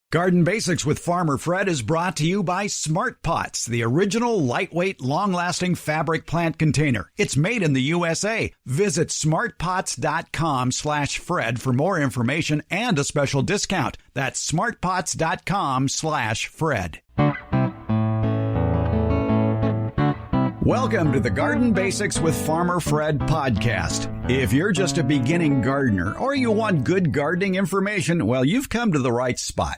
Garden Basics with Farmer Fred is brought to you by Smart Pots, the original lightweight, long-lasting fabric plant container. It's made in the USA. Visit smartpots.com/Fred for more information and a special discount. That's smartpots.com/Fred. Welcome to the Garden Basics with Farmer Fred podcast. If you're just a beginning gardener or you want good gardening information, well, you've come to the right spot.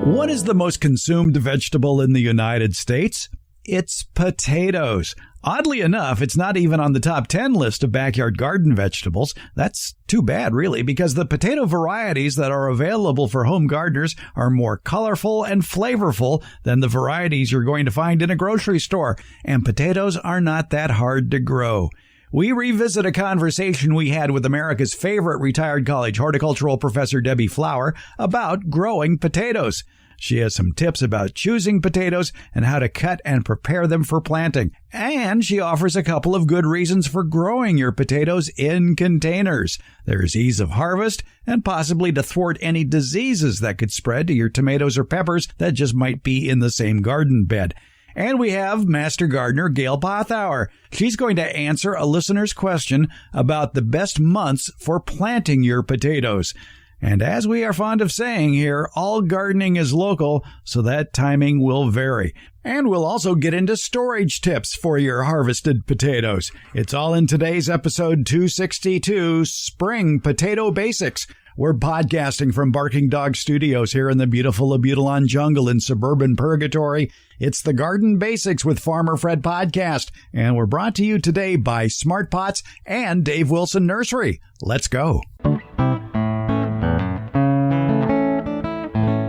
What is the most consumed vegetable in the United States? It's potatoes. Oddly enough, it's not even on the top 10 list of backyard garden vegetables. That's too bad, really, because the potato varieties that are available for home gardeners are more colorful and flavorful than the varieties you're going to find in a grocery store. And potatoes are not that hard to grow. We revisit a conversation we had with America's favorite retired college horticultural professor, Debbie Flower, about growing potatoes. She has some tips about choosing potatoes and how to cut and prepare them for planting. And she offers a couple of good reasons for growing your potatoes in containers. There's ease of harvest and possibly to thwart any diseases that could spread to your tomatoes or peppers that just might be in the same garden bed. And we have Master Gardener Gail Pothour. She's going to answer a listener's question about the best months for planting your potatoes. And as we are fond of saying here, all gardening is local, so that timing will vary. And we'll also get into storage tips for your harvested potatoes. It's all in today's episode 262, Spring Potato Basics. We're podcasting from Barking Dog Studios here in the beautiful Abutilon jungle in suburban Purgatory. It's the Garden Basics with Farmer Fred podcast, and we're brought to you today by Smart Pots and Dave Wilson Nursery. Let's go.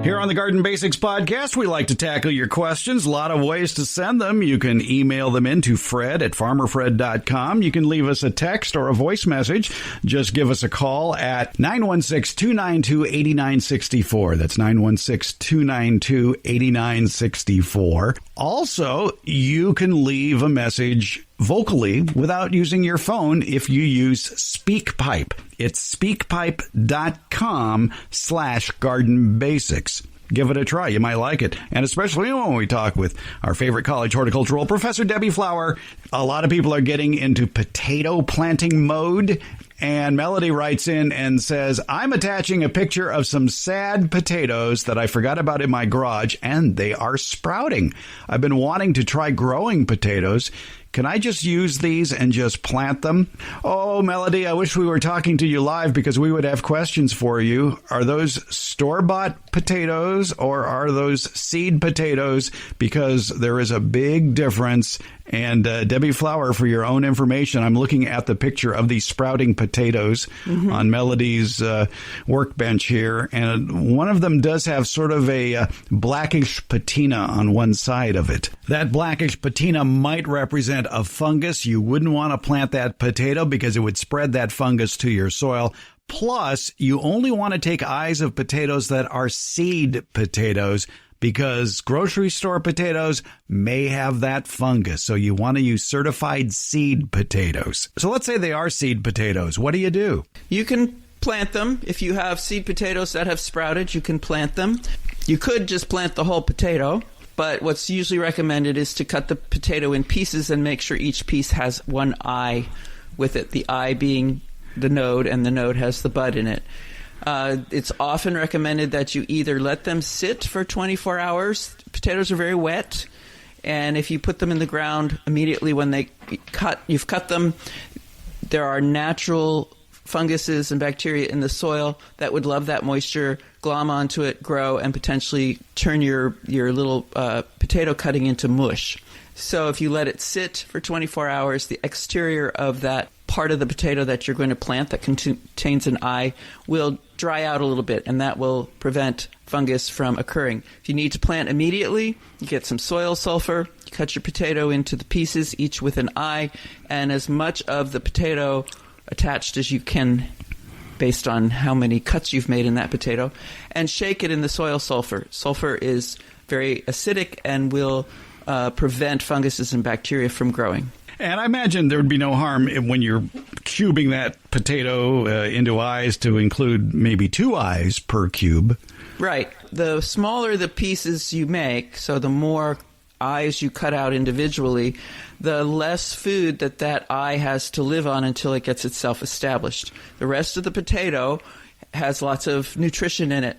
Here on the Garden Basics podcast, we like to tackle your questions. A lot of ways to send them. You can email them in to fred@farmerfred.com. You can leave us a text or a voice message. Just give us a call at 916-292-8964. That's 916-292-8964. Also, you can leave a message vocally without using your phone if you use SpeakPipe. It's speakpipe.com/gardenbasics. Give it a try. You might like it. And especially when we talk with our favorite college horticultural professor, Debbie Flower. A lot of people are getting into potato planting mode. And Melody writes in and says, I'm attaching a picture of some sad potatoes that I forgot about in my garage, and they are sprouting. I've been wanting to try growing potatoes. Can I just use these and just plant them? Oh, Melody, I wish we were talking to you live because we would have questions for you. Are those store-bought potatoes or are those seed potatoes? Because there is a big difference. And Debbie Flower, for your own information, I'm looking at the picture of these sprouting potatoes on Melody's workbench here. And one of them does have sort of a blackish patina on one side of it. That blackish patina might represent a fungus. You wouldn't want to plant that potato because it would spread that fungus to your soil. Plus, you only want to take eyes of potatoes that are seed potatoes, because grocery store potatoes may have that fungus. So you want to use certified seed potatoes. So let's say they are seed potatoes. What do? You can plant them. If you have seed potatoes that have sprouted, you can plant them. You could just plant the whole potato, but what's usually recommended is to cut the potato in pieces and make sure each piece has one eye with it, the eye being the node, and the node has the bud in it. It's often recommended that you either let them sit for 24 hours. Potatoes are very wet, and if you put them in the ground immediately when you've cut them, there are natural funguses and bacteria in the soil that would love that moisture, glom onto it, grow, and potentially turn your little potato cutting into mush. So if you let it sit for 24 hours, the exterior of that part of the potato that you're going to plant that contains an eye will dry out a little bit, and that will prevent fungus from occurring. If you need to plant immediately, you get some soil sulfur, you cut your potato into the pieces, each with an eye, and as much of the potato attached as you can based on how many cuts you've made in that potato, and shake it in the soil sulfur. Sulfur is very acidic and will prevent funguses and bacteria from growing. And I imagine there would be no harm when you're cubing that potato into eyes to include maybe 2 eyes per cube. Right. The smaller the pieces you make, so the more eyes you cut out individually, the less food that eye has to live on until it gets itself established. The rest of the potato has lots of nutrition in it.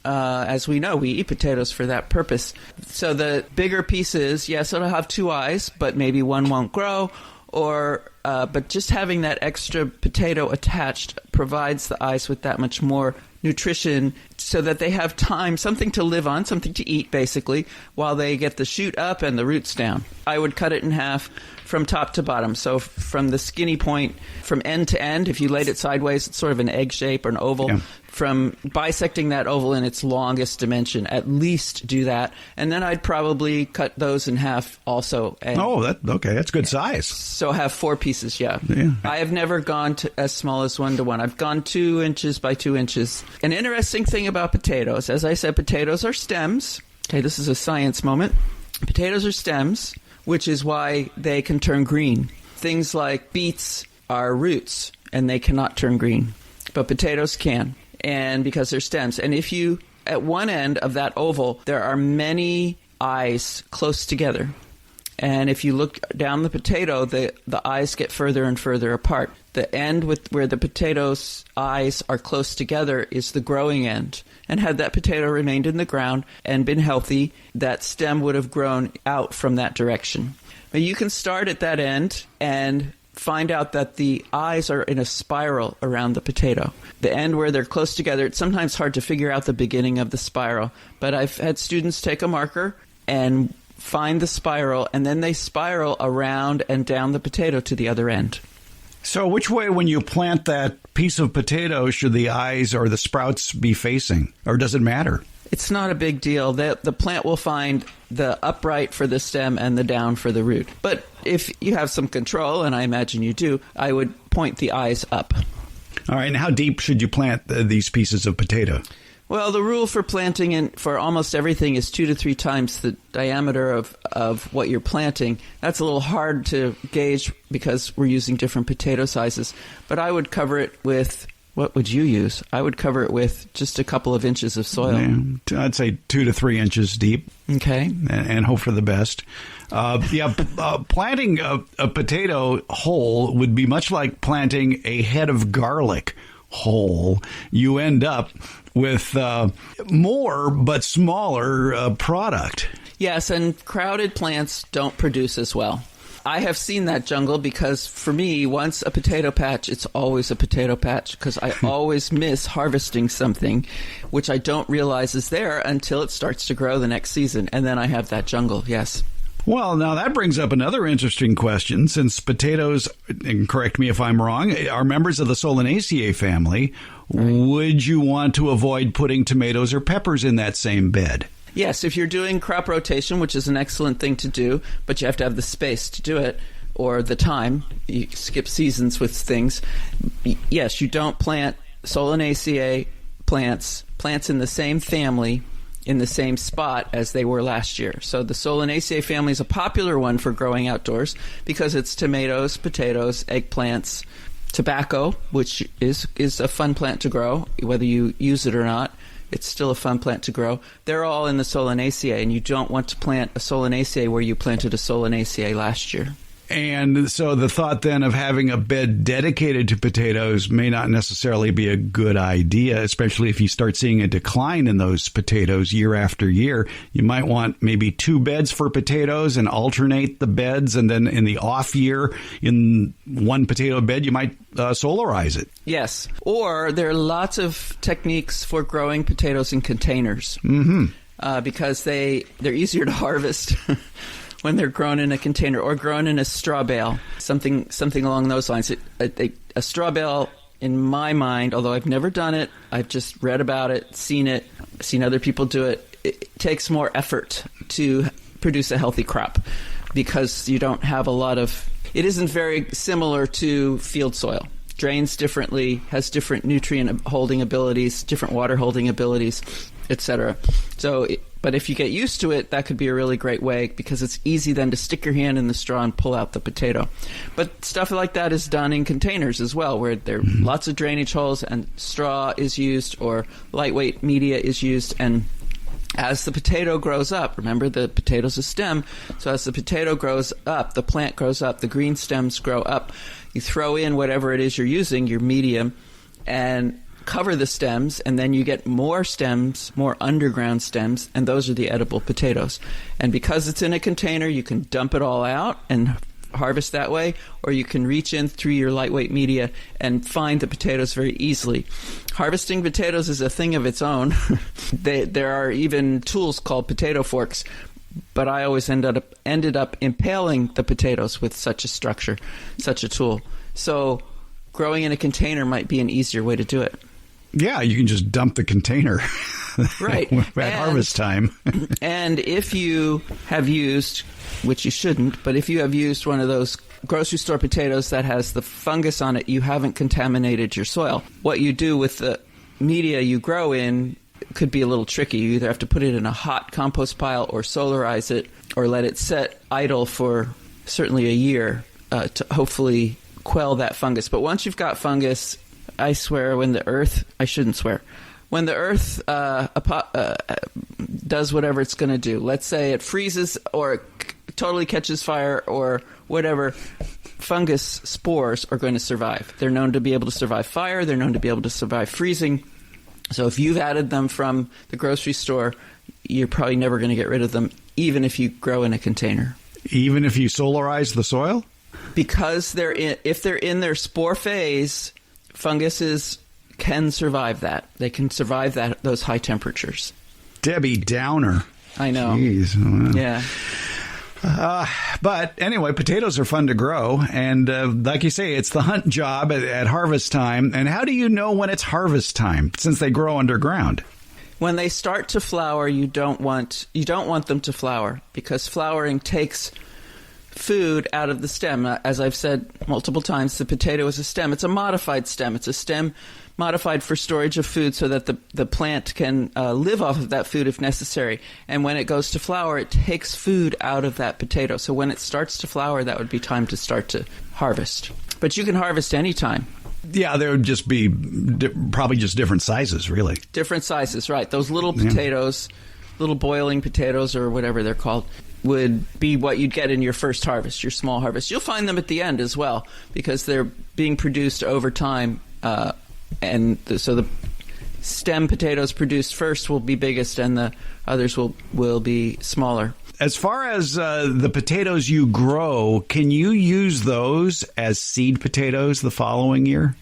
As we know, we eat potatoes for that purpose. So the bigger pieces, yes, it'll have 2 eyes, but maybe one won't grow. But just having that extra potato attached provides the eyes with that much more nutrition so that they have time, something to live on, something to eat, basically, while they get the shoot up and the roots down. I would cut it in half from top to bottom. So from the skinny point, from end to end, if you laid it sideways, it's sort of an egg shape or an oval. Yeah. From bisecting that oval in its longest dimension, at least do that. And then I'd probably cut those in half also. And okay. That's good size. So have 4 pieces, yeah. I have never gone to as small as 1 to 1. I've gone 2 inches by 2 inches. An interesting thing about potatoes, as I said, potatoes are stems. Okay, this is a science moment. Potatoes are stems, which is why they can turn green. Things like beets are roots, and they cannot turn green. But potatoes can. And because they're stems. And if you, at one end of that oval, there are many eyes close together. And if you look down the potato, the eyes get further and further apart. The end where the potato's eyes are close together is the growing end. And had that potato remained in the ground and been healthy, that stem would have grown out from that direction. But you can start at that end and find out that the eyes are in a spiral around the potato. The end where they're close together, it's sometimes hard to figure out the beginning of the spiral. But I've had students take a marker and find the spiral, and then they spiral around and down the potato to the other end. So which way, when you plant that piece of potato, should the eyes or the sprouts be facing? Or does it matter? It's not a big deal. The plant will find the upright for the stem and the down for the root. But if you have some control, and I imagine you do, I would point the eyes up. All right. And how deep should you plant these pieces of potato? Well, the rule for planting for almost everything is 2 to 3 times the diameter of what you're planting. That's a little hard to gauge because we're using different potato sizes. But I would cover it with... What would you use? I would cover it with just a couple of inches of soil. Yeah, I'd say 2 to 3 inches deep. Okay. And hope for the best. Planting a potato whole would be much like planting a head of garlic whole. You end up with more but smaller product. Yes, and crowded plants don't produce as well. I have seen that jungle because for me, once a potato patch, it's always a potato patch because I always miss harvesting something, which I don't realize is there until it starts to grow the next season. And then I have that jungle, yes. Well, now that brings up another interesting question. Since potatoes, and correct me if I'm wrong, are members of the Solanaceae family, right, would you want to avoid putting tomatoes or peppers in that same bed? Yes, if you're doing crop rotation, which is an excellent thing to do, but you have to have the space to do it, or the time. You skip seasons with things. Yes, you don't plant Solanaceae plants in the same family in the same spot as they were last year. So the Solanaceae family is a popular one for growing outdoors because it's tomatoes, potatoes, eggplants, tobacco, which is a fun plant to grow, whether you use it or not. It's still a fun plant to grow. They're all in the Solanaceae, and you don't want to plant a Solanaceae where you planted a Solanaceae last year. And so the thought then of having a bed dedicated to potatoes may not necessarily be a good idea, especially if you start seeing a decline in those potatoes year after year. You might want maybe 2 beds for potatoes and alternate the beds. And then in the off year, in one potato bed, you might solarize it. Yes. Or there are lots of techniques for growing potatoes in containers because they're easier to harvest. When they're grown in a container or grown in a straw bale, something along those lines. A straw bale, in my mind, although I've never done it, I've just read about it, seen other people do it. It takes more effort to produce a healthy crop because you don't have a lot of... It isn't very similar to field soil. Drains differently, has different nutrient holding abilities, different water holding abilities, etc. But if you get used to it, that could be a really great way, because it's easy then to stick your hand in the straw and pull out the potato. But stuff like that is done in containers as well, where there are lots of drainage holes and straw is used or lightweight media is used. And as the potato grows up, remember the potato's a stem, so as the potato grows up, the plant grows up, the green stems grow up, you throw in whatever it is you're using, your medium, and cover the stems, and then you get more stems, more underground stems, and those are the edible potatoes. And because it's in a container, you can dump it all out and harvest that way, or you can reach in through your lightweight media and find the potatoes very easily. Harvesting potatoes is a thing of its own. There are even tools called potato forks, but I always ended up impaling the potatoes with such a structure, such a tool. So growing in a container might be an easier way to do it. Yeah, you can just dump the container right at harvest time. And if you have used, which you shouldn't, but if you have used one of those grocery store potatoes that has the fungus on it, you haven't contaminated your soil. What you do with the media you grow in could be a little tricky. You either have to put it in a hot compost pile or solarize it or let it set idle for certainly a year to hopefully quell that fungus. But once you've got fungus, I swear, when the earth does whatever it's going to do, let's say it freezes or it totally catches fire or whatever, fungus spores are going to survive. They're known to be able to survive fire. They're known to be able to survive freezing. So if you've added them from the grocery store, you're probably never going to get rid of them, even if you grow in a container. Even if you solarize the soil? Because if they're in their spore phase, funguses can survive that. They can survive those high temperatures. Debbie Downer. I know. Jeez. Wow. Yeah. But anyway, potatoes are fun to grow. And like you say, it's the hunt job at harvest time. And how do you know when it's harvest time, since they grow underground? When they start to flower, you don't want them to flower, because flowering takes food out of the stem. As I've said multiple times, the potato is a stem. It's a modified stem. It's a stem modified for storage of food so that the plant can live off of that food if necessary. And when it goes to flower, it takes food out of that potato. So when it starts to flower, that would be time to start to harvest. But you can harvest anytime. Yeah, there would just be probably just different sizes, really. Different sizes, right. Those little potatoes, little boiling potatoes or whatever they're called, would be what you'd get in your first harvest, your small harvest. You'll find them at the end as well, because they're being produced over time. So the stem potatoes produced first will be biggest, and the others will be smaller. As far as the potatoes you grow, can you use those as seed potatoes the following year?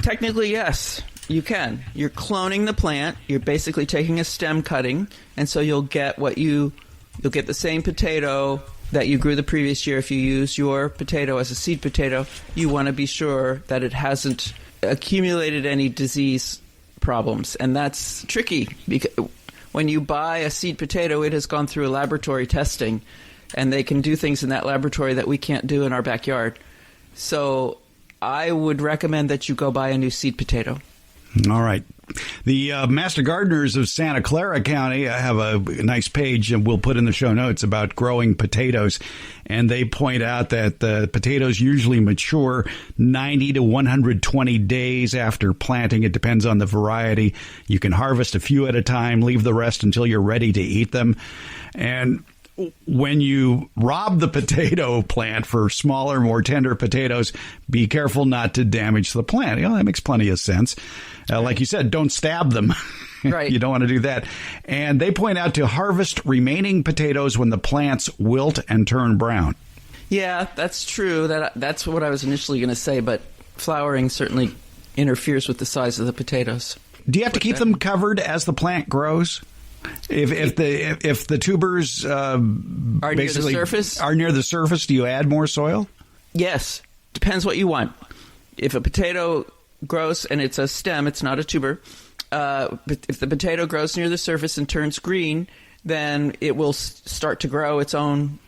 Technically, yes, you can. You're cloning the plant. You're basically taking a stem cutting, and so you'll get You'll get the same potato that you grew the previous year. If you use your potato as a seed potato, you want to be sure that it hasn't accumulated any disease problems. And that's tricky, because when you buy a seed potato, it has gone through a laboratory testing, and they can do things in that laboratory that we can't do in our backyard. So I would recommend that you go buy a new seed potato. All right. The Master Gardeners of Santa Clara County have a nice page, and we'll put in the show notes, about growing potatoes. And they point out that the potatoes usually mature 90 to 120 days after planting. It depends on the variety. You can harvest a few at a time, leave the rest until you're ready to eat them. And when you rob the potato plant for smaller, more tender potatoes, be careful not to damage the plant. That makes plenty of sense. Like you said, don't stab them. Right. You don't want to do that. And they point out to harvest remaining potatoes when the plants wilt and turn brown. Yeah, that's true. That's what I was initially going to say, but flowering certainly interferes with the size of the potatoes. Do you have to keep them covered as the plant grows? If the tubers are near the surface, do you add more soil? Yes, depends what you want. If a potato grows and it's a stem, it's not a tuber. But if the potato grows near the surface and turns green, then it will start to grow its own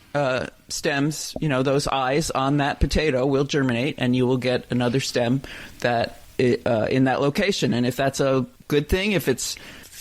stems. Those eyes on that potato will germinate, and you will get another stem that in that location. And if that's a good thing, if it's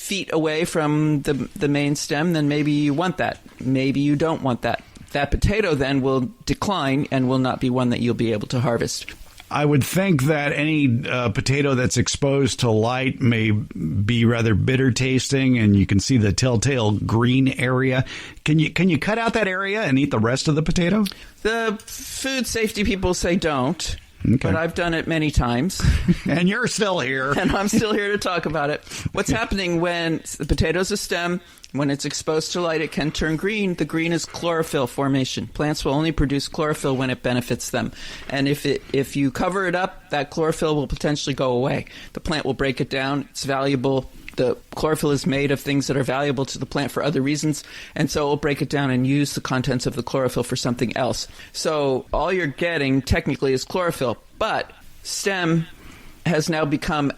feet away from the main stem, then maybe you want that. Maybe you don't want that. That potato then will decline and will not be one that you'll be able to harvest. I would think that any potato that's exposed to light may be rather bitter tasting, and you can see the telltale green area. Can you cut out that area and eat the rest of the potato? The food safety people say don't. Okay. But I've done it many times. And you're still here. And I'm still here to talk about it. What's happening when the potato's a stem, when it's exposed to light, it can turn green. The green is chlorophyll formation. Plants will only produce chlorophyll when it benefits them. And if you cover it up, that chlorophyll will potentially go away. The plant will break it down. It's valuable. The chlorophyll is made of things that are valuable to the plant for other reasons, and so it will break it down and use the contents of the chlorophyll for something else. So all you're getting technically is chlorophyll, but stem has now become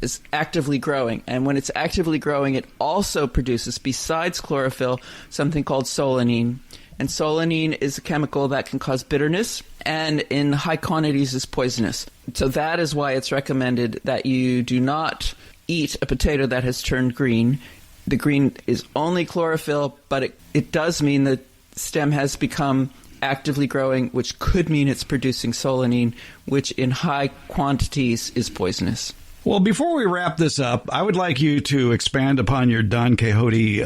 is actively growing, and when it's actively growing, it also produces, besides chlorophyll, something called solanine. And solanine is a chemical that can cause bitterness, and in high quantities is poisonous. So that is why it's recommended that you do not eat a potato that has turned green. The green is only chlorophyll, but it does mean that stem has become actively growing, which could mean it's producing solanine, which in high quantities is poisonous. Well, before we wrap this up, I would like you to expand upon your Don Quixote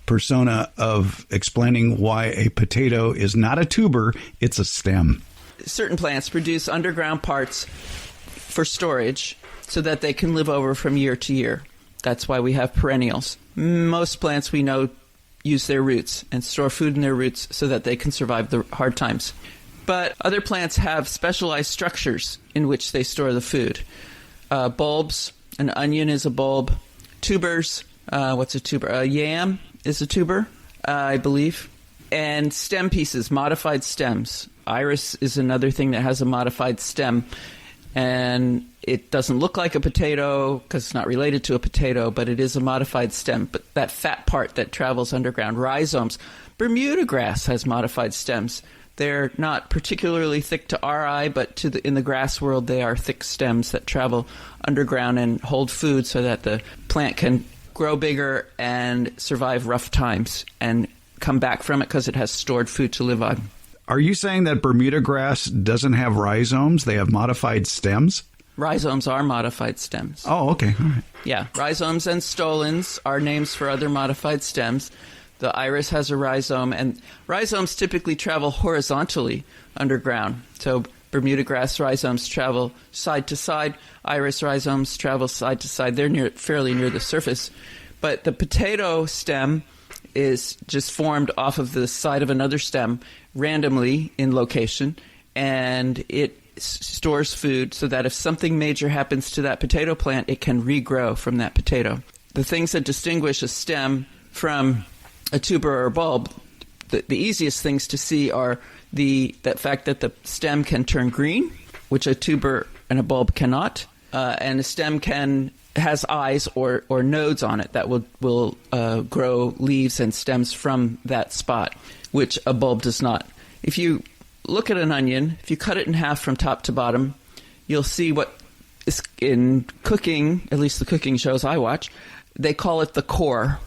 persona of explaining why a potato is not a tuber, it's a stem. Certain plants produce underground parts for storage so that they can live over from year to year. That's why we have perennials. Most plants we know use their roots and store food in their roots so that they can survive the hard times. But other plants have specialized structures in which they store the food. Bulbs, an onion is a bulb. Tubers, what's a tuber? A yam is a tuber, I believe. And stem pieces, modified stems. Iris is another thing that has a modified stem. And it doesn't look like a potato because it's not related to a potato, but it is a modified stem. But that fat part that travels underground, rhizomes. Bermuda grass has modified stems. They're not particularly thick to our eye, but in the grass world, they are thick stems that travel underground and hold food so that the plant can grow bigger and survive rough times and come back from it because it has stored food to live on. Are you saying that Bermuda grass doesn't have rhizomes? They have modified stems? Rhizomes are modified stems. Oh, okay. All right. Yeah. Rhizomes and stolons are names for other modified stems. The iris has a rhizome, and rhizomes typically travel horizontally underground. So Bermuda grass rhizomes travel side to side. Iris rhizomes travel side to side. They're fairly near the surface. But the potato stem is just formed off of the side of another stem randomly in location, and it stores food so that if something major happens to that potato plant, it can regrow from that potato. The things that distinguish a stem from a tuber or a bulb, the easiest things to see are that fact that the stem can turn green, which a tuber and a bulb cannot, and a stem has eyes or nodes on it that will grow leaves and stems from that spot, which a bulb does not. If you look at an onion, if you cut it in half from top to bottom, you'll see what is in cooking, at least the cooking shows I watch, they call it the core.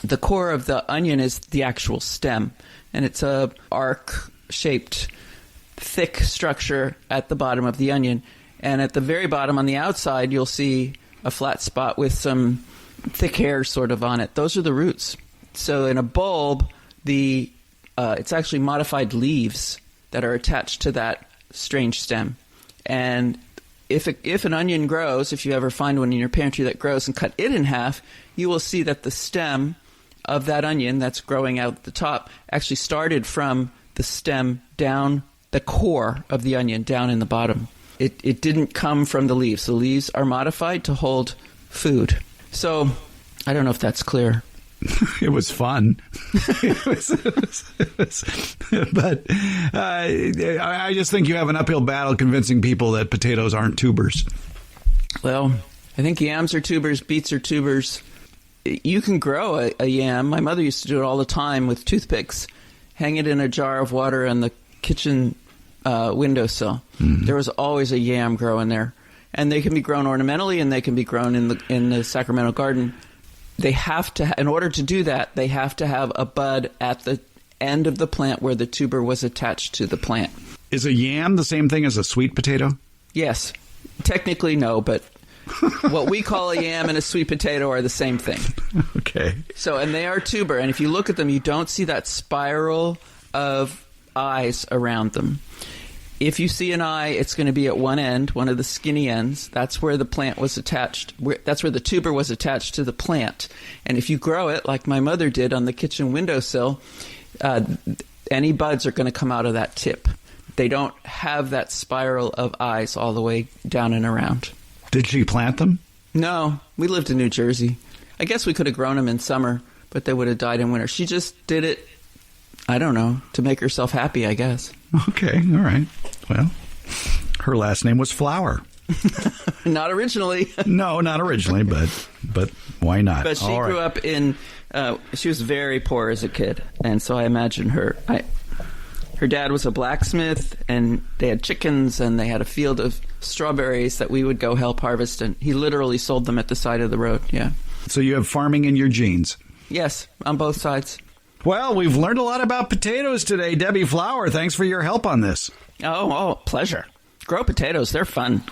The core of the onion is the actual stem, and it's a arc-shaped, thick structure at the bottom of the onion. And at the very bottom on the outside, you'll see a flat spot with some thick hair sort of on it. Those are the roots. So in a bulb, it's actually modified leaves that are attached to that strange stem. And if an onion grows, if you ever find one in your pantry that grows and cut it in half, you will see that the stem of that onion that's growing out at the top actually started from the stem down the core of the onion, down in the bottom. It didn't come from the leaves. The leaves are modified to hold food. So I don't know if that's clear. It was fun. But I just think you have an uphill battle convincing people that potatoes aren't tubers. Well, I think yams are tubers, beets are tubers. You can grow a yam. My mother used to do it all the time with toothpicks. Hang it in a jar of water on the kitchen windowsill. Mm-hmm. There was always a yam growing there. and they can be grown ornamentally, and they can be grown in the Sacramento garden. They have to, in order to do that, they have to have a bud at the end of the plant where the tuber was attached to the plant. Is a yam the same thing as a sweet potato? Yes. Technically, no, but what we call a yam and a sweet potato are the same thing. Okay. So, and they are tuber, and if you look at them, you don't see that spiral of eyes around them. If you see an eye, it's going to be at one end, one of the skinny ends. That's where the plant was attached. That's where the tuber was attached to the plant. And if you grow it, like my mother did on the kitchen windowsill, any buds are going to come out of that tip. They don't have that spiral of eyes all the way down and around. Did she plant them? No, we lived in New Jersey. I guess we could have grown them in summer, but they would have died in winter. She just did it, I don't know, to make herself happy, I guess. Okay, all right. Well, her last name was Flower. Not originally. No, not originally, but why not? But she grew up in, she was very poor as a kid, and so I imagine her dad was a blacksmith, and they had chickens, and they had a field of strawberries that we would go help harvest, and he literally sold them at the side of the road, yeah. So you have farming in your genes? Yes, on both sides. Well, we've learned a lot about potatoes today. Debbie Flower, thanks for your help on this. Oh, pleasure. Grow potatoes, they're fun.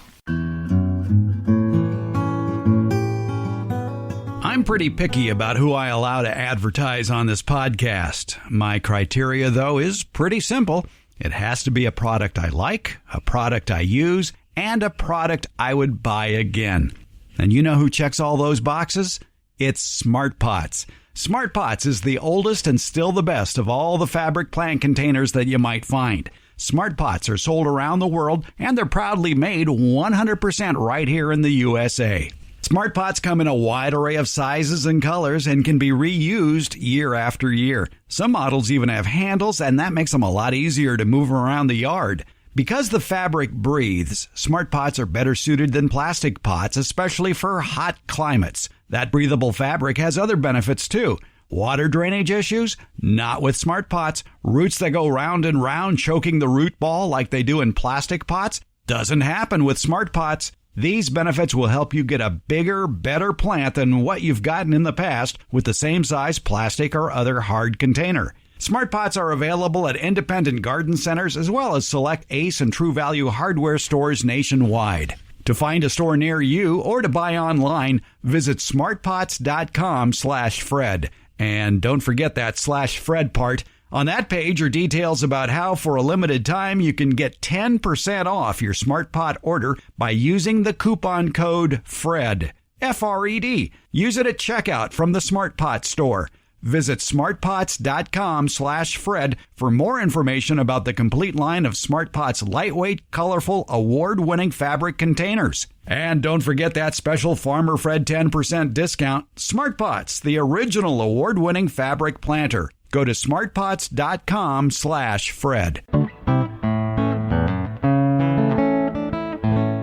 I'm pretty picky about who I allow to advertise on this podcast. My criteria, though, is pretty simple. It has to be a product I like, a product I use, and a product I would buy again. And you know who checks all those boxes? It's Smart Pots. Smart Pots is the oldest and still the best of all the fabric plant containers that you might find. Smart Pots are sold around the world, and they're proudly made 100% right here in the USA. Smart Pots come in a wide array of sizes and colors and can be reused year after year. Some models even have handles, and that makes them a lot easier to move around the yard. Because the fabric breathes, Smart Pots are better suited than plastic pots, especially for hot climates. That breathable fabric has other benefits too. Water drainage issues? Not with Smart Pots. Roots that go round and round choking the root ball like they do in plastic pots? Doesn't happen with Smart Pots. These benefits will help you get a bigger, better plant than what you've gotten in the past with the same size plastic or other hard container. Smart Pots are available at independent garden centers as well as select Ace and True Value hardware stores nationwide. To find a store near you or to buy online, visit smartpots.com/Fred. And don't forget that /Fred part. On that page are details about how, for a limited time, you can get 10% off your Smart Pot order by using the coupon code FRED, F-R-E-D. Use it at checkout from the Smart Pot store. Visit smartpots.com/Fred for more information about the complete line of Smart Pots lightweight, colorful, award-winning fabric containers. And don't forget that special Farmer Fred 10% discount. Smart Pots, the original award-winning fabric planter. Go to smartpots.com/Fred.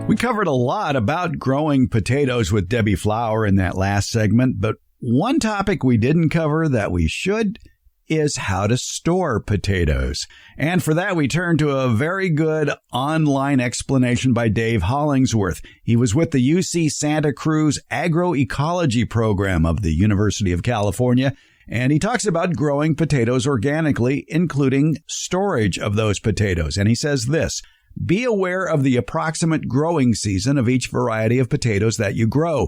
We covered a lot about growing potatoes with Debbie Flower in that last segment, but one topic we didn't cover that we should is how to store potatoes. And for that, we turn to a very good online explanation by Dave Hollingsworth. He was with the UC Santa Cruz Agroecology program of the University of California, and he talks about growing potatoes organically, including storage of those potatoes. And he says this: be aware of the approximate growing season of each variety of potatoes that you grow.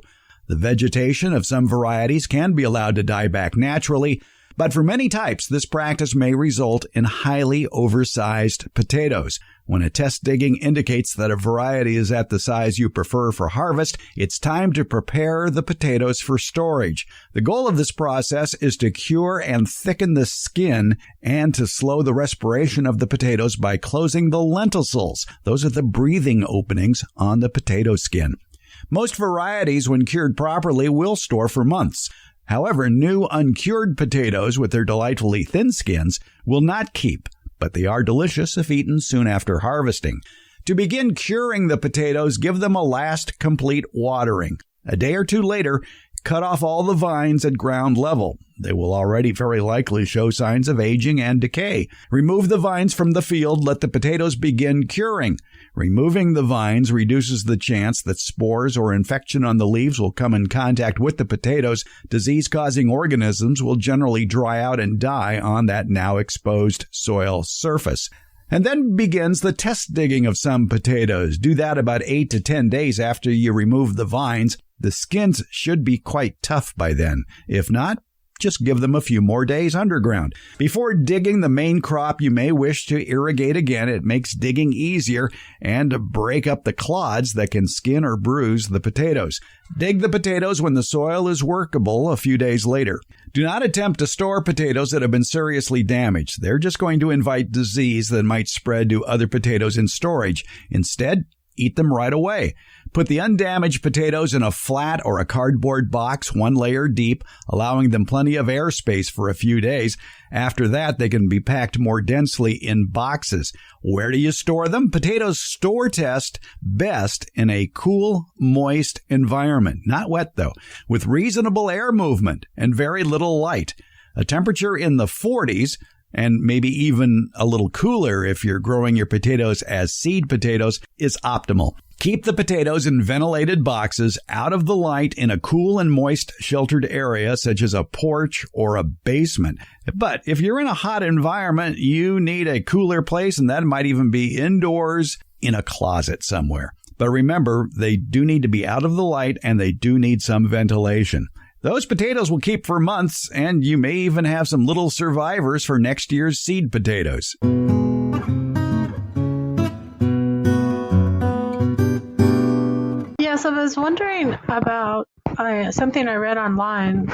The vegetation of some varieties can be allowed to die back naturally, but for many types, this practice may result in highly oversized potatoes. When a test digging indicates that a variety is at the size you prefer for harvest, it's time to prepare the potatoes for storage. The goal of this process is to cure and thicken the skin and to slow the respiration of the potatoes by closing the lenticels. Those are the breathing openings on the potato skin. Most varieties, when cured properly, will store for months. However, new uncured potatoes with their delightfully thin skins will not keep, but they are delicious if eaten soon after harvesting. To begin curing the potatoes, give them a last complete watering. A day or two later, cut off all the vines at ground level. They will already very likely show signs of aging and decay. Remove the vines from the field. Let the potatoes begin curing. Removing the vines reduces the chance that spores or infection on the leaves will come in contact with the potatoes. Disease-causing organisms will generally dry out and die on that now exposed soil surface. And then begins the test digging of some potatoes. Do that about 8 to 10 days after you remove the vines. The skins should be quite tough by then. If not, just give them a few more days underground. Before digging the main crop, you may wish to irrigate again. It makes digging easier and break up the clods that can skin or bruise the potatoes. Dig the potatoes when the soil is workable a few days later. Do not attempt to store potatoes that have been seriously damaged. They're just going to invite disease that might spread to other potatoes in storage. Instead, eat them right away. Put the undamaged potatoes in a flat or a cardboard box 1 layer deep, allowing them plenty of airspace for a few days. After that, they can be packed more densely in boxes. Where do you store them? Potatoes store test best in a cool, moist environment. Not wet, though, with reasonable air movement and very little light. A temperature in the 40s, and maybe even a little cooler if you're growing your potatoes as seed potatoes, is optimal. Keep the potatoes in ventilated boxes out of the light in a cool and moist sheltered area such as a porch or a basement. But if you're in a hot environment, you need a cooler place, and that might even be indoors in a closet somewhere. But remember, they do need to be out of the light and they do need some ventilation. Those potatoes will keep for months, and you may even have some little survivors for next year's seed potatoes. Yes, I was wondering about something I read online.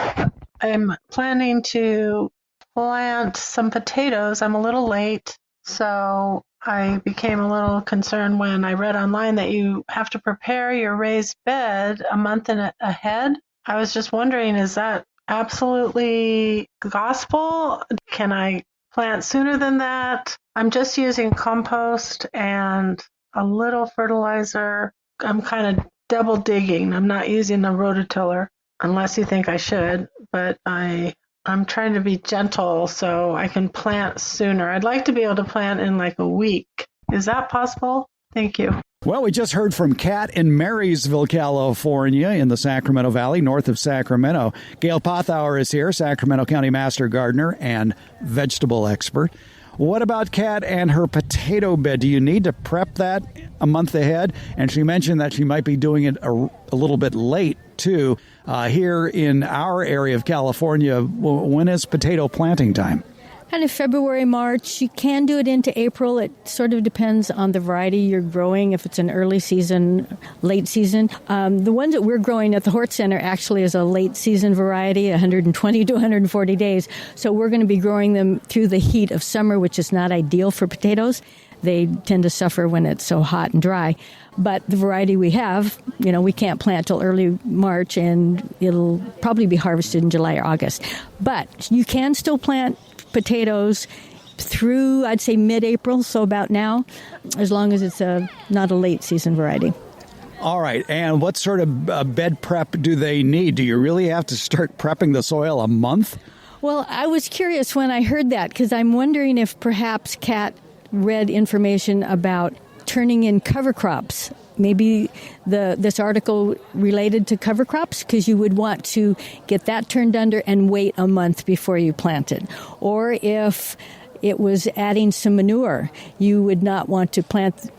I'm planning to plant some potatoes. I'm a little late, so I became a little concerned when I read online that you have to prepare your raised bed a month ahead. I was just wondering, is that absolutely gospel? Can I plant sooner than that? I'm just using compost and a little fertilizer. I'm kind of double digging. I'm not using a rototiller unless you think I should, but I'm trying to be gentle so I can plant sooner. I'd like to be able to plant in like a week. Is that possible? Thank you. Well, we just heard from Kat in Marysville, California, in the Sacramento Valley, north of Sacramento. Gail Pothour is here, Sacramento County Master Gardener and vegetable expert. What about Kat and her potato bed? Do you need to prep that a month ahead? And she mentioned that she might be doing it a little bit late, too. Here in our area of California, when is potato planting time? Kind of February, March. You can do it into April. It sort of depends on the variety you're growing, if it's an early season, late season. The ones that we're growing at the Hort Center actually is a late season variety, 120 to 140 days. So we're going to be growing them through the heat of summer, which is not ideal for potatoes. They tend to suffer when it's so hot and dry. But the variety we have, we can't plant till early March, and it'll probably be harvested in July or August. But you can still plant potatoes through, I'd say, mid-April, so about now, as long as it's not a late season variety. All right. And what sort of bed prep do they need? Do you really have to start prepping the soil a month? Well, I was curious when I heard that, because I'm wondering if perhaps Kat read information about turning in cover crops. Maybe this article related to cover crops, because you would want to get that turned under and wait a month before you plant it. Or if it was adding some manure, you would not want to plant,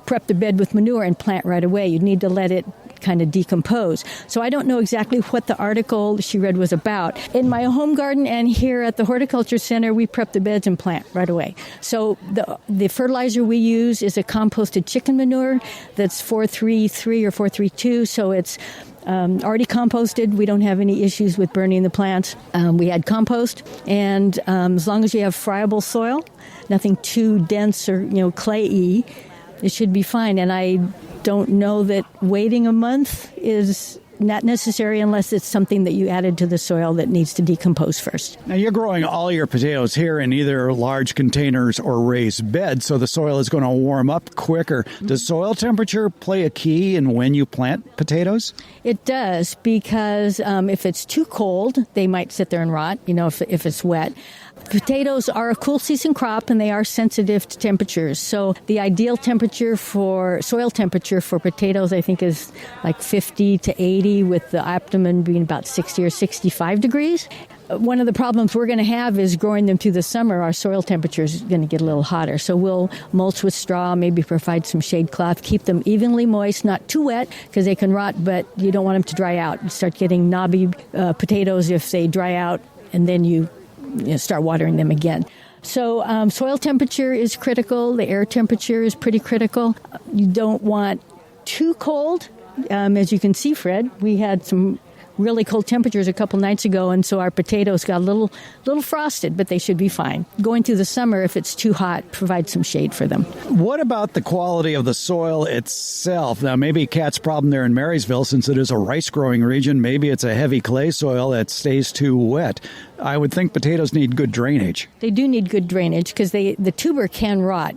prep the bed with manure and plant right away. You'd need to let it kind of decompose. So I don't know exactly what the article she read was about. In my home garden and here at the Horticulture Center, we prep the beds and plant right away. So the fertilizer we use is a composted chicken manure that's 433 or 432. So it's already composted. We don't have any issues with burning the plants. We had compost, and as long as you have friable soil, nothing too dense or clayey, it should be fine. And I don't know that waiting a month is not necessary unless it's something that you added to the soil that needs to decompose first. Now, you're growing all your potatoes here in either large containers or raised beds, so the soil is going to warm up quicker. Does soil temperature play a key in when you plant potatoes? It does, because if it's too cold, they might sit there and rot, if it's wet. Potatoes are a cool season crop, and they are sensitive to temperatures. So the ideal soil temperature for potatoes, I think, is like 50 to 80, with the optimum being about 60 or 65 degrees. One of the problems we're going to have is growing them through the summer. Our soil temperature is going to get a little hotter. So we'll mulch with straw, maybe provide some shade cloth, keep them evenly moist, not too wet because they can rot, but you don't want them to dry out. You start getting knobby potatoes if they dry out, and then you start watering them again. So soil temperature is critical. The air temperature is pretty critical. You don't want too cold. As you can see, Fred, we had some really cold temperatures a couple nights ago, and so our potatoes got a little frosted, but they should be fine. Going through the summer, if it's too hot, provide some shade for them. What about the quality of the soil itself? Now, maybe Kat's problem there in Marysville, since it is a rice-growing region, maybe it's a heavy clay soil that stays too wet. I would think potatoes need good drainage. They do need good drainage because the tuber can rot.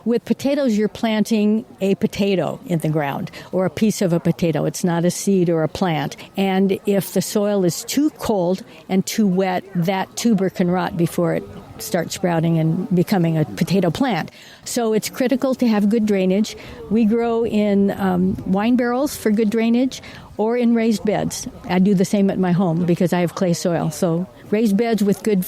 With potatoes, you're planting a potato in the ground or a piece of a potato. It's not a seed or a plant. And if the soil is too cold and too wet, that tuber can rot before it starts sprouting and becoming a potato plant. So it's critical to have good drainage. We grow in wine barrels for good drainage or in raised beds. I do the same at my home because I have clay soil. So raised beds with good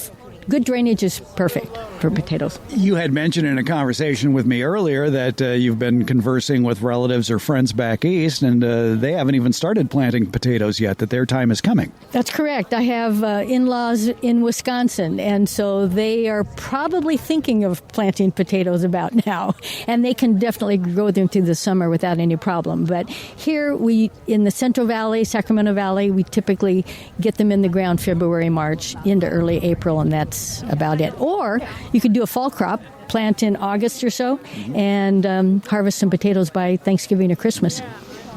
drainage is perfect for potatoes. You had mentioned in a conversation with me earlier that you've been conversing with relatives or friends back east, and they haven't even started planting potatoes yet, that their time is coming. That's correct. I have in-laws in Wisconsin, and so they are probably thinking of planting potatoes about now, and they can definitely grow them through the summer without any problem. But here in the Central Valley, Sacramento Valley, we typically get them in the ground February, March, into early April, and that's about it. Or you could do a fall crop, plant in August or so, and harvest some potatoes by Thanksgiving or Christmas.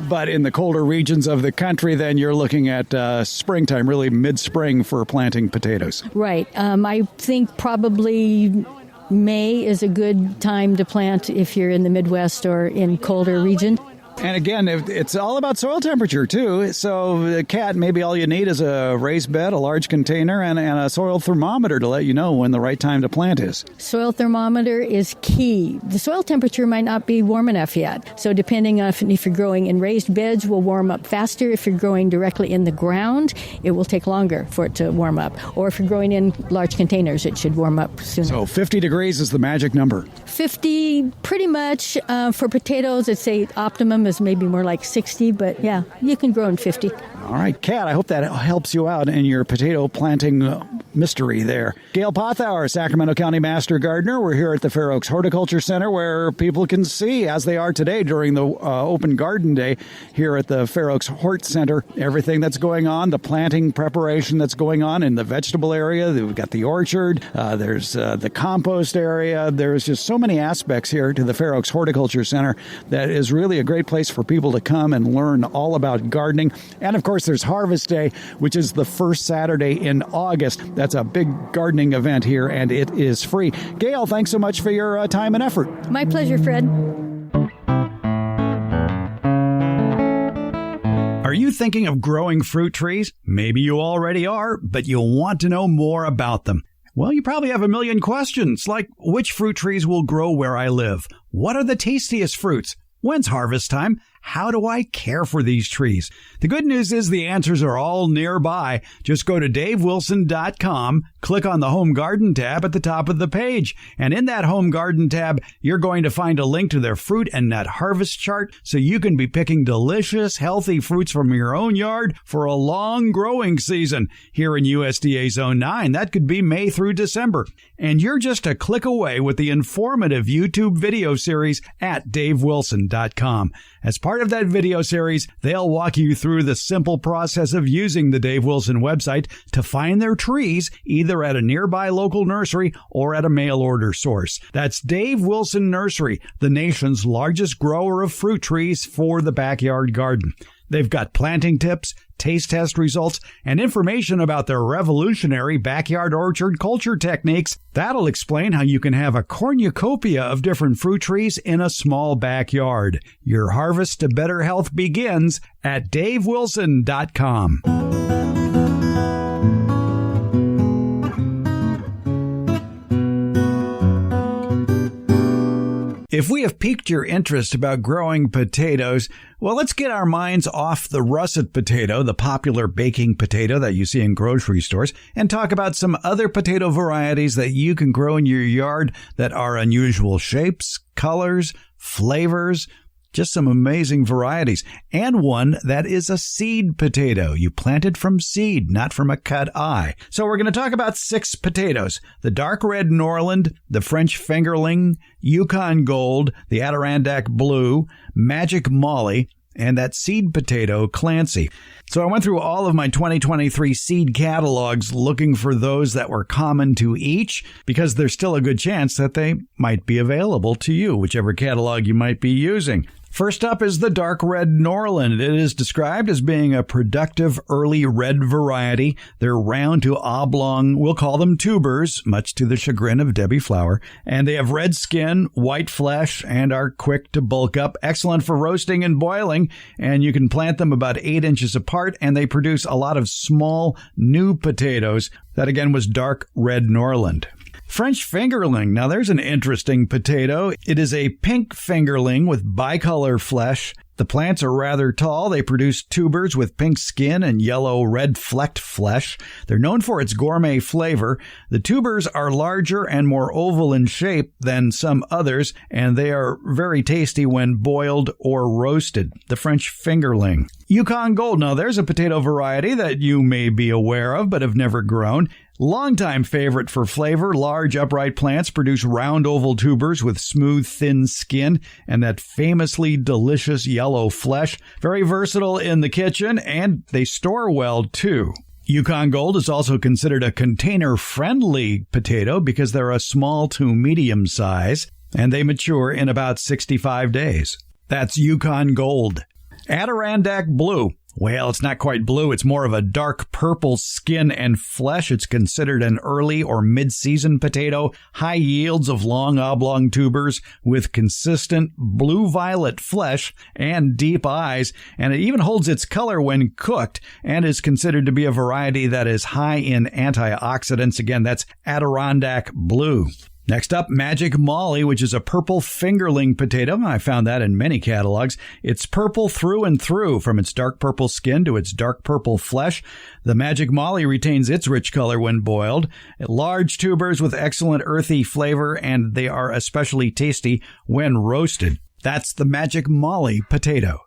But in the colder regions of the country, then you're looking at springtime, really mid-spring for planting potatoes. Right. I think probably May is a good time to plant if you're in the Midwest or in colder region. And again, it's all about soil temperature, too. So, Kat, maybe all you need is a raised bed, a large container, and a soil thermometer to let you know when the right time to plant is. Soil thermometer is key. The soil temperature might not be warm enough yet. So depending on if you're growing in raised beds, will warm up faster. If you're growing directly in the ground, it will take longer for it to warm up. Or if you're growing in large containers, it should warm up sooner. So 50 degrees is the magic number. 50, pretty much. For potatoes, I'd say optimum is maybe more like 60, but yeah, you can grow in 50. All right, Kat, I hope that helps you out in your potato planting mystery there. Gail Pothour, Sacramento County Master Gardener. We're here at the Fair Oaks Horticulture Center where people can see, as they are today during the open garden day here at the Fair Oaks Hort Center, everything that's going on, the planting preparation that's going on in the vegetable area. We've got the orchard. There's the compost area. There's just so many aspects here to the Fair Oaks Horticulture Center that is really a great place for people to come and learn all about gardening. And, of course, there's Harvest Day, which is the first Saturday in August. That's a big gardening event here, and it is free. Gail, thanks so much for your time and effort. My pleasure, Fred. Are you thinking of growing fruit trees? Maybe you already are, but you'll want to know more about them. Well, you probably have a million questions, like which fruit trees will grow where I live? What are the tastiest fruits? When's harvest time? How do I care for these trees? The good news is the answers are all nearby. Just go to davewilson.com, click on the Home Garden tab at the top of the page. And in that Home Garden tab, you're going to find a link to their fruit and nut harvest chart so you can be picking delicious, healthy fruits from your own yard for a long growing season. Here in USDA Zone 9, that could be May through December. And you're just a click away with the informative YouTube video series at davewilson.com. As part of that video series, they'll walk you through the simple process of using the Dave Wilson website to find their trees either at a nearby local nursery or at a mail order source. That's Dave Wilson Nursery, the nation's largest grower of fruit trees for the backyard garden. They've got planting tips, taste test results, and information about their revolutionary backyard orchard culture techniques. That'll explain how you can have a cornucopia of different fruit trees in a small backyard. Your harvest to better health begins at davewilson.com. If we have piqued your interest about growing potatoes, well, let's get our minds off the russet potato, the popular baking potato that you see in grocery stores, and talk about some other potato varieties that you can grow in your yard that are unusual shapes, colors, flavors, just some amazing varieties, and one that is a seed potato. You plant it from seed, not from a cut eye. So we're going to talk about 6 potatoes: the dark red Norland, the French fingerling, Yukon Gold, the Adirondack Blue, Magic Molly, and that seed potato, Clancy. So I went through all of my 2023 seed catalogs looking for those that were common to each, because there's still a good chance that they might be available to you, whichever catalog you might be using. First up is the dark red Norland. It is described as being a productive early red variety. They're round to oblong, we'll call them tubers, much to the chagrin of Debbie Flower. And they have red skin, white flesh, and are quick to bulk up. Excellent for roasting and boiling. And you can plant them about 8 inches apart, and they produce a lot of small, new potatoes. That again was dark red Norland. French fingerling. Now there's an interesting potato. It is a pink fingerling with bicolor flesh. The plants are rather tall. They produce tubers with pink skin and yellow-red flecked flesh. They're known for its gourmet flavor. The tubers are larger and more oval in shape than some others, and they are very tasty when boiled or roasted. The French fingerling. Yukon Gold. Now there's a potato variety that you may be aware of but have never grown. Longtime favorite for flavor, large upright plants produce round oval tubers with smooth, thin skin and that famously delicious yellow flesh. Very versatile in the kitchen, and they store well, too. Yukon Gold is also considered a container-friendly potato because they're a small to medium size, and they mature in about 65 days. That's Yukon Gold. Adirondack Blue. Well, it's not quite blue. It's more of a dark purple skin and flesh. It's considered an early or mid-season potato. High yields of long oblong tubers with consistent blue-violet flesh and deep eyes. And it even holds its color when cooked and is considered to be a variety that is high in antioxidants. Again, that's Adirondack Blue. Next up, Magic Molly, which is a purple fingerling potato. I found that in many catalogs. It's purple through and through, from its dark purple skin to its dark purple flesh. The Magic Molly retains its rich color when boiled. Large tubers with excellent earthy flavor, and they are especially tasty when roasted. That's the Magic Molly potato.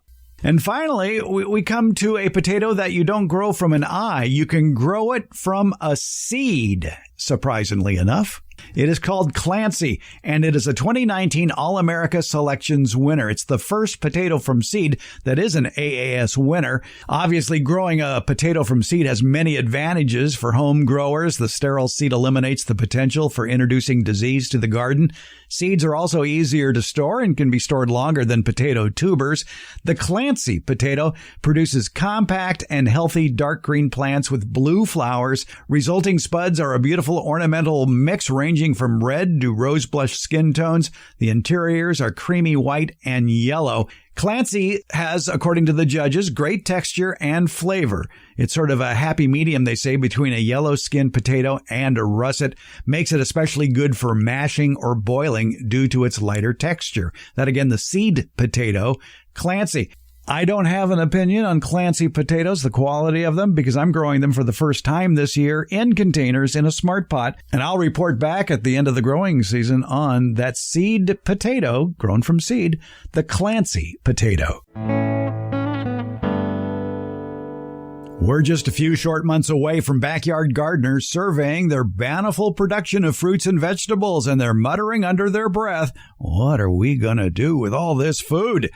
And finally, we come to a potato that you don't grow from an eye. You can grow it from a seed, surprisingly enough. It is called Clancy, and it is a 2019 All-America Selections winner. It's the first potato from seed that is an AAS winner. Obviously, growing a potato from seed has many advantages for home growers. The sterile seed eliminates the potential for introducing disease to the garden. Seeds are also easier to store and can be stored longer than potato tubers. The Clancy potato produces compact and healthy dark green plants with blue flowers. Resulting spuds are a beautiful ornamental mix ranging from red to rose blush skin tones. The interiors are creamy white and yellow. Clancy has, according to the judges, great texture and flavor. It's sort of a happy medium, they say, between a yellow-skinned potato and a russet. Makes it especially good for mashing or boiling due to its lighter texture. That, again, the seed potato, Clancy. I don't have an opinion on Clancy potatoes, the quality of them, because I'm growing them for the first time this year in containers in a smart pot, and I'll report back at the end of the growing season on that seed potato, grown from seed, the Clancy potato. We're just a few short months away from backyard gardeners surveying their bountiful production of fruits and vegetables, and they're muttering under their breath, "What are we going to do with all this food?"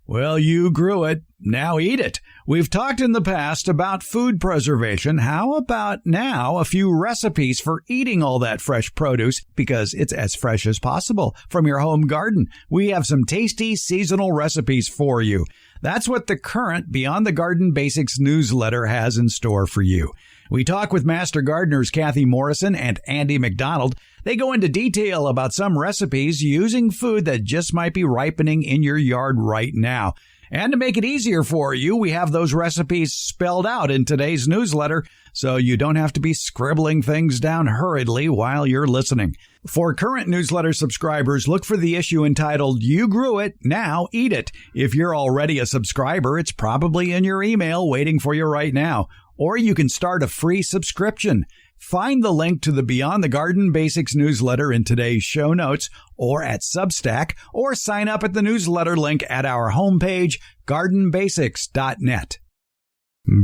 Well, you grew it. Now eat it. We've talked in the past about food preservation. How about now a few recipes for eating all that fresh produce, because it's as fresh as possible from your home garden? We have some tasty seasonal recipes for you. That's what the current Beyond the Garden Basics newsletter has in store for you. We talk with Master Gardeners Kathy Morrison and Andy McDonald. They go into detail about some recipes using food that just might be ripening in your yard right now. And to make it easier for you, we have those recipes spelled out in today's newsletter, so you don't have to be scribbling things down hurriedly while you're listening. For current newsletter subscribers, look for the issue entitled, You Grew It, Now Eat It. If you're already a subscriber, it's probably in your email waiting for you right now. Or you can start a free subscription. Find the link to the Beyond the Garden Basics newsletter in today's show notes or at Substack, or sign up at the newsletter link at our homepage, gardenbasics.net.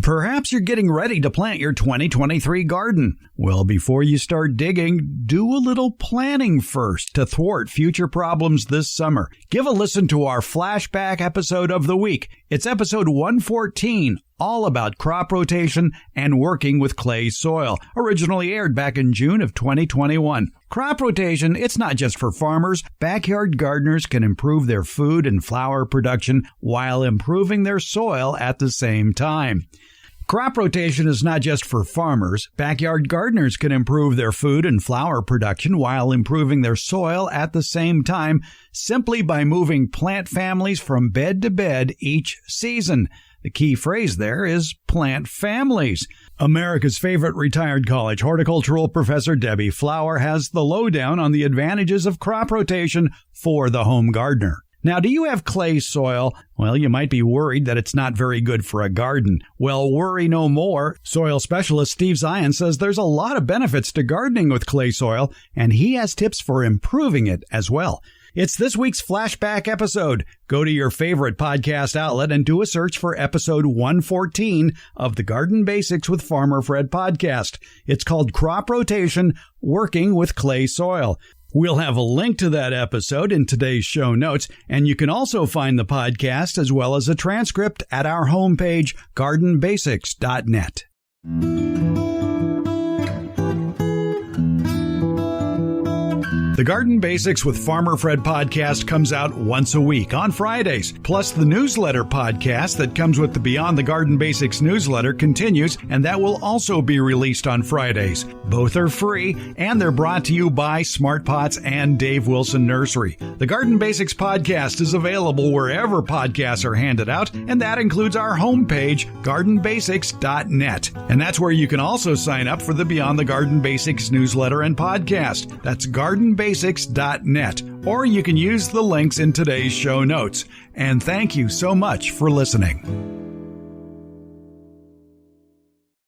Perhaps you're getting ready to plant your 2023 garden. Well, before you start digging, do a little planning first to thwart future problems this summer. Give a listen to our flashback episode of the week. It's episode 114, all about crop rotation and working with clay soil, originally aired back in June of 2021. Crop rotation, it's not just for farmers. Backyard gardeners can improve their food and flower production while improving their soil at the same time. Crop rotation is not just for farmers. Backyard gardeners can improve their food and flower production while improving their soil at the same time, simply by moving plant families from bed to bed each season. The key phrase there is plant families. America's favorite retired college horticultural professor Debbie Flower has the lowdown on the advantages of crop rotation for the home gardener. Now, do you have clay soil? Well, you might be worried that it's not very good for a garden. Well, worry no more. Soil specialist Steve Zion says there's a lot of benefits to gardening with clay soil, and he has tips for improving it as well. It's this week's flashback episode. Go to your favorite podcast outlet and do a search for episode 114 of the Garden Basics with Farmer Fred podcast. It's called Crop Rotation, Working with Clay Soil. We'll have a link to that episode in today's show notes, and you can also find the podcast as well as a transcript at our homepage, gardenbasics.net. The Garden Basics with Farmer Fred podcast comes out once a week on Fridays. Plus, the newsletter podcast that comes with the Beyond the Garden Basics newsletter continues, and that will also be released on Fridays. Both are free, and they're brought to you by Smart Pots and Dave Wilson Nursery. The Garden Basics podcast is available wherever podcasts are handed out, and that includes our homepage, gardenbasics.net. And that's where you can also sign up for the Beyond the Garden Basics newsletter and podcast. That's gardenbasics.net, or you can use the links in today's show notes. And thank you so much for listening.